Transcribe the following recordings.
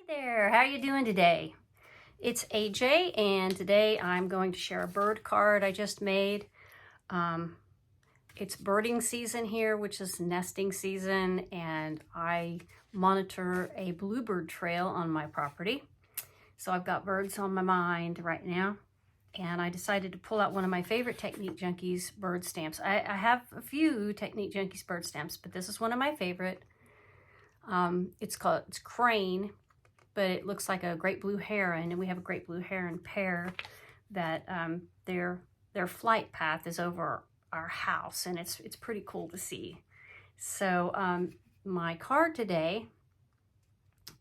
Hey there, how you doing today? It's AJ, and today I'm going to share a bird card I just made. It's birding season here, which is nesting season, and I monitor a bluebird trail on my property. So I've got birds on my mind right now, and I decided to pull out one of my favorite Technique Junkies bird stamps. I have a few Technique Junkies bird stamps, but this is one of my favorite. It's crane, but it looks like a great blue heron, and we have a great blue heron pair that their flight path is over our house, and it's pretty cool to see. So my card today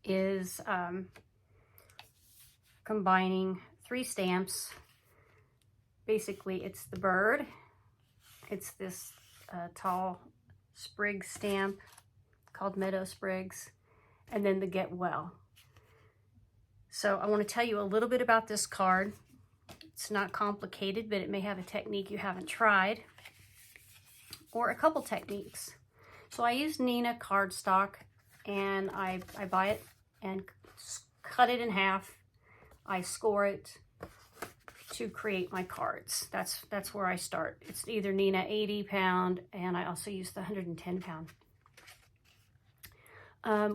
is combining three stamps. Basically, it's the bird, it's this tall sprig stamp called Meadow Sprigs, and then the Get Well. So I want to tell you a little bit about this card. It's not complicated, but it may have a technique you haven't tried, or a couple techniques. So I use Neenah cardstock, and I buy it and cut it in half. I score it to create my cards. That's where I start. It's either Neenah 80 pound, and I also use the 110 pound.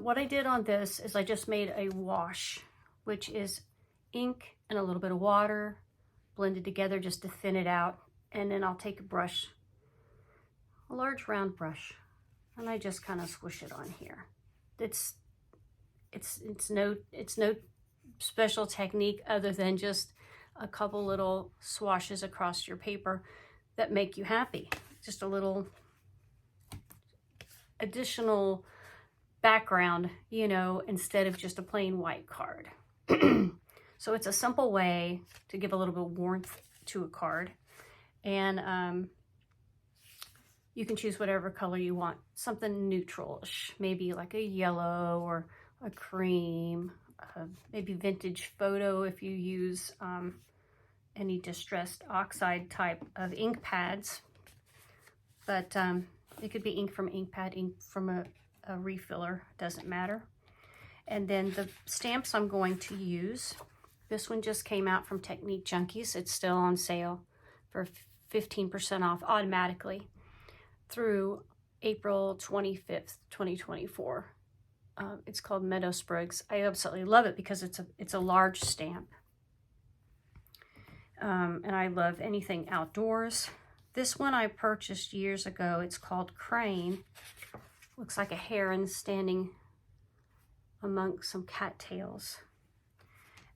What I did on this is I just made a wash, which is ink and a little bit of water blended together just to thin it out. And then I'll take a brush, a large round brush, and I just kind of squish it on here. It's no special technique other than just a couple little swashes across your paper that make you happy. Just a little additional background, you know, instead of just a plain white card. So it's a simple way to give a little bit of warmth to a card. And you can choose whatever color you want, something neutral-ish, maybe like a yellow or a cream, maybe vintage photo if you use any distressed oxide type of ink pads. But it could be ink from ink pad, ink from a refiller, doesn't matter. And then the stamps I'm going to use, this one just came out from Technique Junkies. It's still on sale for 15% off automatically through April 25th, 2024. It's called Meadow Sprigs. I absolutely love it because it's a large stamp. And I love anything outdoors. This one I purchased years ago. It's called Crane. Looks like a heron standing among some cattails.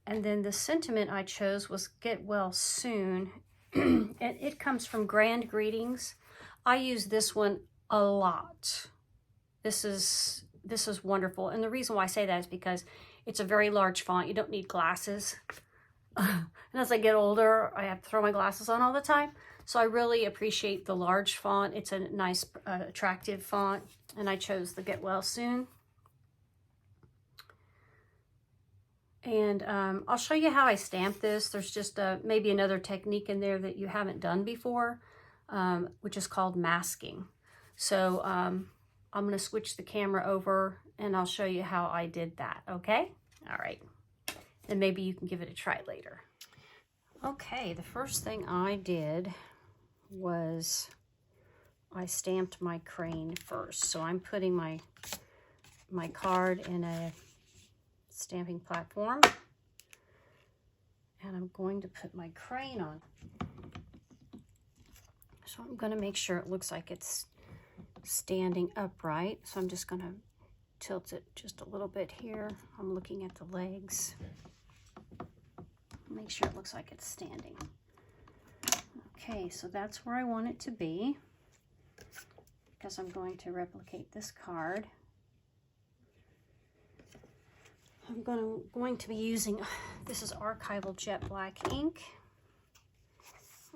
And then the sentiment I chose was Get Well Soon. And it comes from Grand Greetings. I use this one a lot. This is wonderful. And the reason why I say that is because it's a very large font. You don't need glasses. And as I get older, I have to throw my glasses on all the time. So I really appreciate the large font. It's a nice, attractive font. And I chose the Get Well Soon. And I'll show you how I stamp this. There's just maybe another technique in there that you haven't done before, which is called masking. So I'm going to switch the camera over and I'll show you how I did that, okay? All right. And maybe you can give it a try later. Okay, the first thing I did was I stamped my crane first. So I'm putting my card in a stamping platform, and I'm going to put my crane on. So I'm going to make sure it looks like it's standing upright. So I'm just going to tilt it just a little bit here. I'm looking at the legs. Make sure it looks like it's standing. Okay, so that's where I want it to be, because I'm going to replicate this card. I'm going to be using, this is Archival Jet Black ink.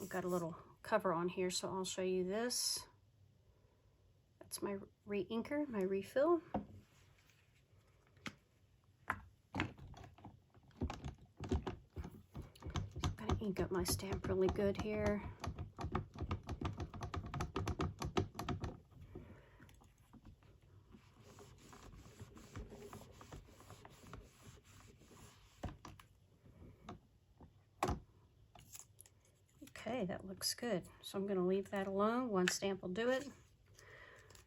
I've got a little cover on here, so I'll show you this. That's my re-inker, my refill. I'm going to ink up my stamp really good here. Okay, that looks good. So I'm going to leave that alone. One stamp will do it.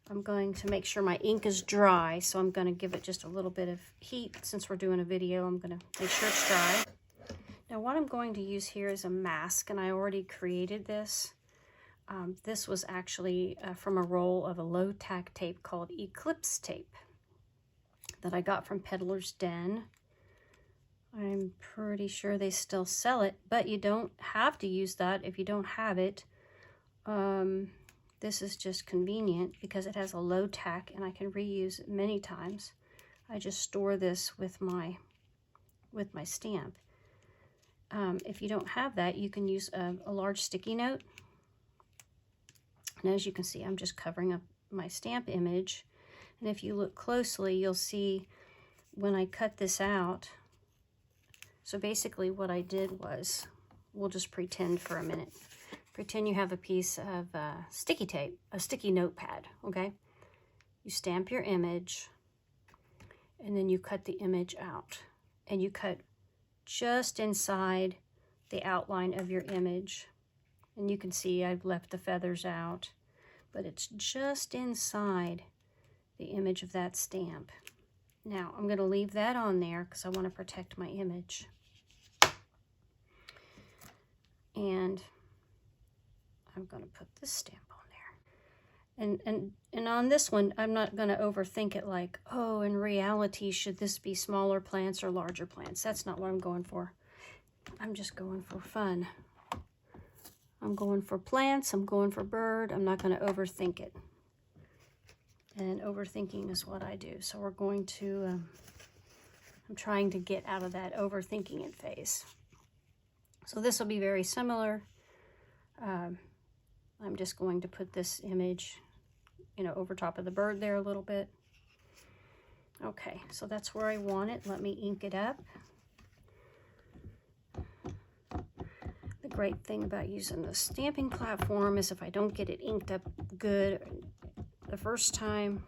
I'm going to make sure my ink is dry, so I'm going to give it just a little bit of heat. Since we're doing a video, I'm going to make sure it's dry. Now what I'm going to use here is a mask, and I already created this. This was actually from a roll of a low-tack tape called Eclipse tape that I got from Peddler's Den. I'm pretty sure they still sell it, but you don't have to use that if you don't have it. This is just convenient because it has a low tack and I can reuse it many times. I just store this with my stamp. If you don't have that, you can use a large sticky note. And as you can see, I'm just covering up my stamp image. And if you look closely, you'll see when I cut this out. So basically what I did was, we'll just pretend for a minute. Pretend you have a piece of sticky tape, a sticky notepad, okay? You stamp your image, and then you cut the image out. And you cut just inside the outline of your image. And you can see I've left the feathers out, but it's just inside the image of that stamp. Now, I'm going to leave that on there because I want to protect my image. And I'm going to put this stamp on there. And on this one, I'm not going to overthink it like, oh, in reality, should this be smaller plants or larger plants? That's not what I'm going for. I'm just going for fun. I'm going for plants, I'm going for bird, I'm not going to overthink it. And overthinking is what I do. So we're going to, I'm trying to get out of that overthinking it phase. So this will be very similar. I'm just going to put this image, you know, over top of the bird there a little bit. Okay, so that's where I want it. Let me ink it up. The great thing about using the stamping platform is if I don't get it inked up good the first time,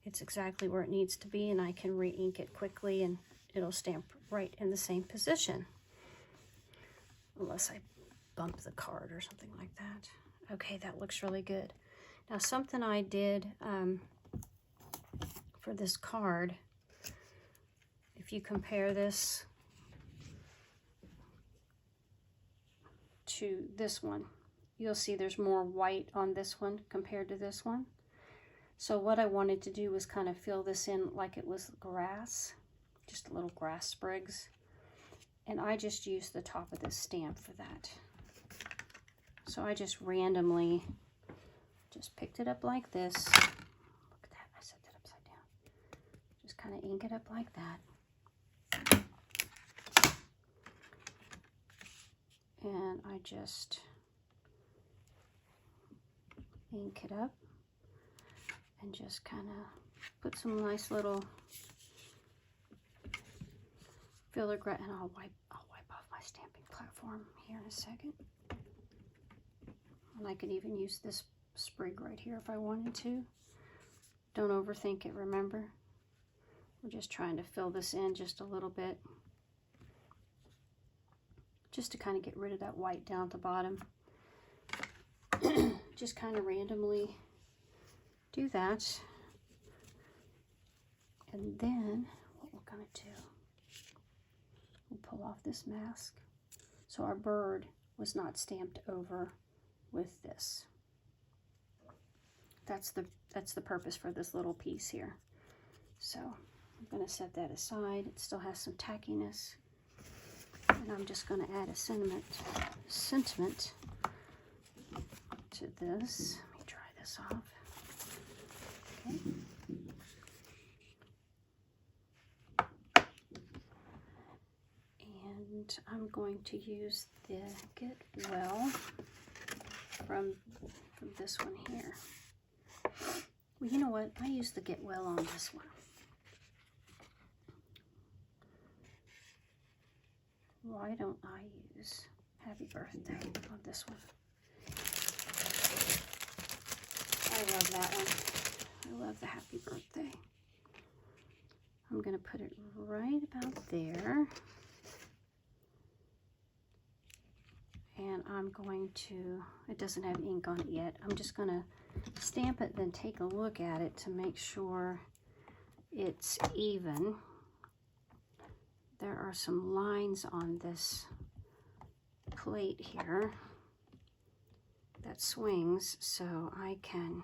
it's exactly where it needs to be, and I can re-ink it quickly and it'll stamp right in the same position. Unless I bump the card or something like that. Okay, that looks really good. Now something I did for this card, if you compare this to this one, you'll see there's more white on this one compared to this one. So what I wanted to do was kind of fill this in like it was grass, just little grass sprigs. And I just used the top of this stamp for that. So I just randomly just picked it up like this. Look at that, I set that upside down. Just kind of ink it up like that. And I just ink it up and just kind of put some nice little filler and I'll wipe off my stamping platform here in a second. And I could even use this sprig right here if I wanted to. Don't overthink it, remember? We're just trying to fill this in just a little bit. Just to kind of get rid of that white down at the bottom. Just kind of randomly do that. And then what we're going to do, we'll pull off this mask. So our bird was not stamped over with this. That's the purpose for this little piece here. So I'm going to set that aside. It still has some tackiness. And I'm just going to add a sentiment to this. Let me dry this off. Okay. And I'm going to use the Get Well from this one here. Well, you know what? I use the Get Well on this one. Why don't I use Happy Birthday on this one? I love that one. I love the Happy Birthday. I'm going to put it right about there. and I'm going to, it doesn't have ink on it yet, I'm just going to stamp it, then take a look at it to make sure it's even. There are some lines on this plate here that swings, so I can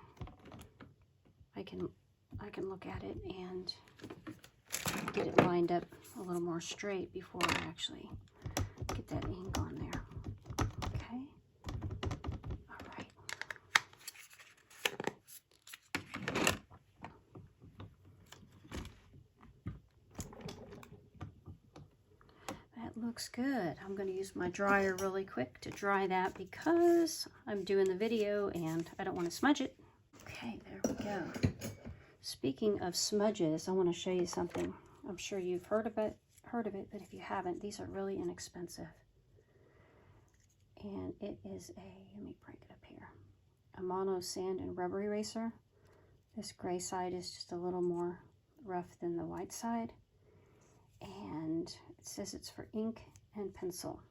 look at it and get it lined up a little more straight before I actually get that ink on there. Okay. All right. That looks good. I'm going to use my dryer really quick to dry that because I'm doing the video and I don't want to smudge it. Okay, there we go. Speaking of smudges, I want to show you something. I'm sure you've heard of it, but if you haven't, these are really inexpensive. And it is let me break it up here, a mono sand and rubber eraser. This gray side is just a little more rough than the white side. And it says it's for ink and pencil.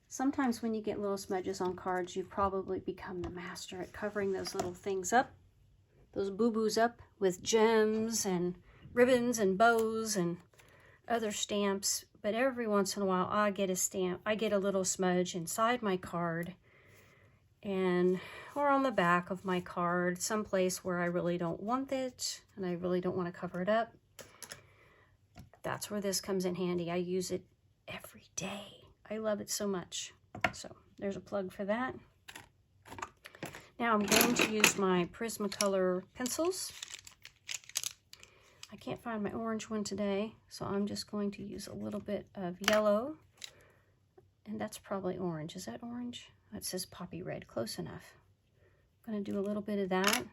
Sometimes when you get little smudges on cards, you've probably become the master at covering those little things up, those boo-boos up with gems and ribbons and bows and other stamps. But every once in a while I get a stamp, I get a little smudge inside my card or on the back of my card, someplace where I really don't want it and I really don't want to cover it up. That's where this comes in handy. I use it every day. I love it so much. So there's a plug for that. Now I'm going to use my Prismacolor pencils. I can't find my orange one today, so I'm just going to use a little bit of yellow. And that's probably orange. Is that orange? It says poppy red. Close enough. I'm going to do a little bit of that.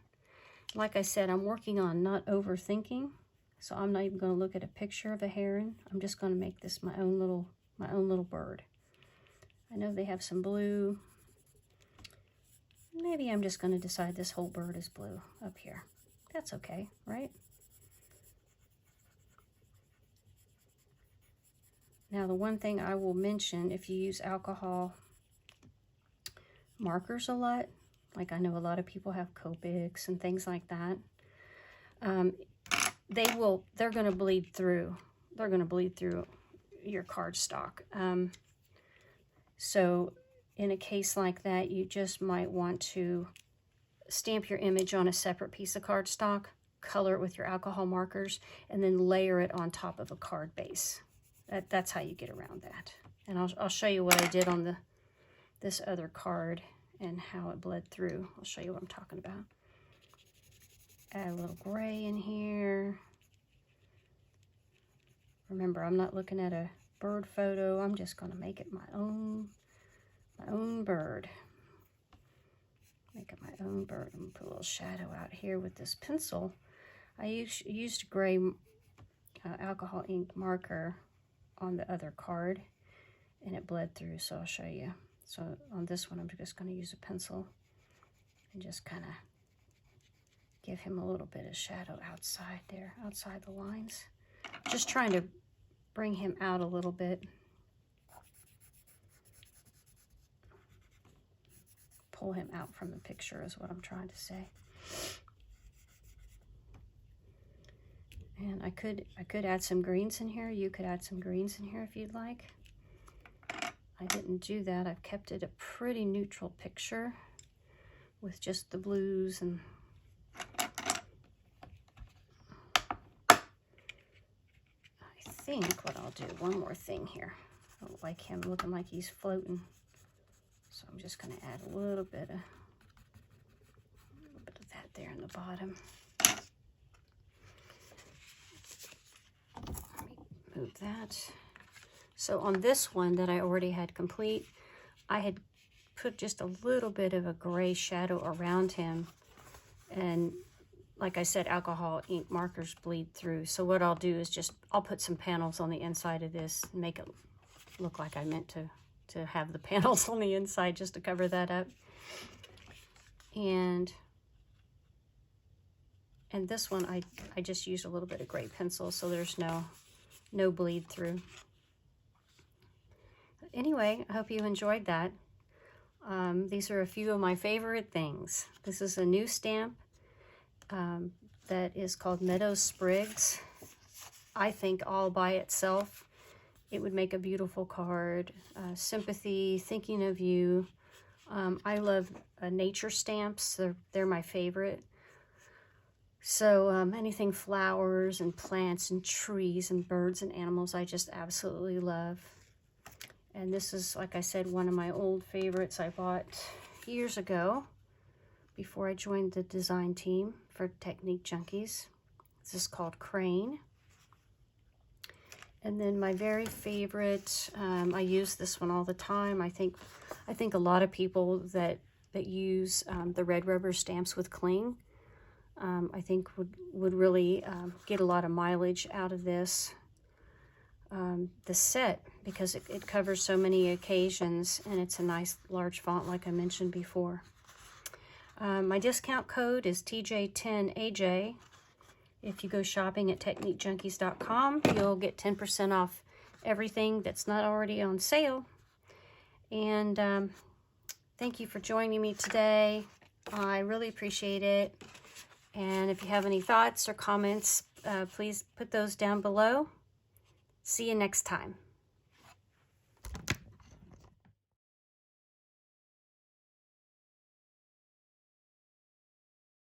Like I said, I'm working on not overthinking, so I'm not even going to look at a picture of a heron. I'm just going to make this my own little bird. I know they have some blue. Maybe I'm just going to decide this whole bird is blue up here. That's okay, right? Now, the one thing I will mention, if you use alcohol markers a lot, like I know a lot of people have Copics and things like that, they're going to bleed through. They're going to bleed through your cardstock. So in a case like that, you just might want to stamp your image on a separate piece of cardstock, color it with your alcohol markers, and then layer it on top of a card base. That's how you get around that. And I'll show you what I did on this other card and how it bled through. I'll show you what I'm talking about. Add a little gray in here. Remember, I'm not looking at a bird photo. I'm just going to make it my own bird. Make it my own bird. I'm going to put a little shadow out here with this pencil. I used gray alcohol ink marker on the other card, and it bled through, so I'll show you. So on this one, I'm just going to use a pencil and just kind of give him a little bit of shadow outside there, outside the lines. Just trying to bring him out a little bit. Pull him out from the picture is what I'm trying to say. And I could add some greens in here. You could add some greens in here if you'd like. I didn't do that. I've kept it a pretty neutral picture with just the blues and I think what I'll do, one more thing here. I don't like him looking like he's floating. So I'm just going to add a little bit of that there in the bottom. Let me move that. So on this one that I already had complete, I had put just a little bit of a gray shadow around him. And like I said, alcohol ink markers bleed through. So what I'll do is I'll put some panels on the inside of this and make it look like I meant to have the panels on the inside just to cover that up. And this one, I just used a little bit of gray pencil, so there's no bleed through. anyway, I hope you enjoyed that. These are a few of my favorite things. This is a new stamp that is called Meadow Sprigs. I think all by itself, it would make a beautiful card. Sympathy, thinking of you. I love nature stamps. They're my favorite. So anything flowers and plants and trees and birds and animals, I just absolutely love. And this is, like I said, one of my old favorites I bought years ago before I joined the design team for Technique Junkies. This is called Crane. And then my very favorite, I use this one all the time. I think a lot of people that use the red rubber stamps with cling, I think would really get a lot of mileage out of this. The set, because it covers so many occasions, and it's a nice large font like I mentioned before. My discount code is TJ10AJ. If you go shopping at TechniqueJunkies.com, you'll get 10% off everything that's not already on sale. And thank you for joining me today. I really appreciate it. And if you have any thoughts or comments, please put those down below. See you next time.